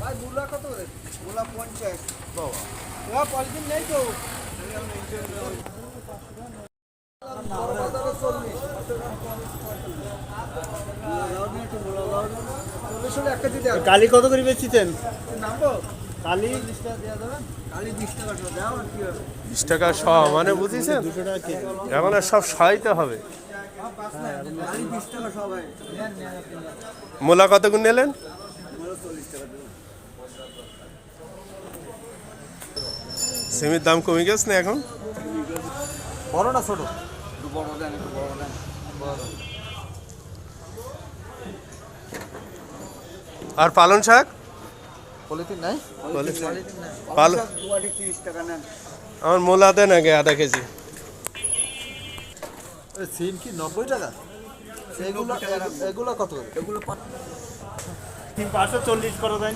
আর মূলা কত করে? মূলা 50 বাবা ওয়া পলিথিন নেই তো কালি কত করে বেচছেন? নামবো কালি 20 টাকা দেওয়া যাবে কালি 20 টাকা সব দাও আর কি হবে 20 টাকা শ মানে বুঝেছেন 200 টাকা কেজি। এখন আর সব সহায়তে হবে। কালি 20 টাকা সবাই মূলা কত করে নিলেন? মূলা 40 টাকা দেবো সিমের দাম কমে গেছে না এখন? বড় না ছোট? একটু বড় দেন একটু বড় দেন আর পালন শাক? পলিথিন নাই? পালন দুয়াটি 30 টাকা নেন আমার মূলা দেন আগে আধা কেজি। সিম কি 90 টাকা? এগুলো কত করে? এগুলো 540 করা যায়।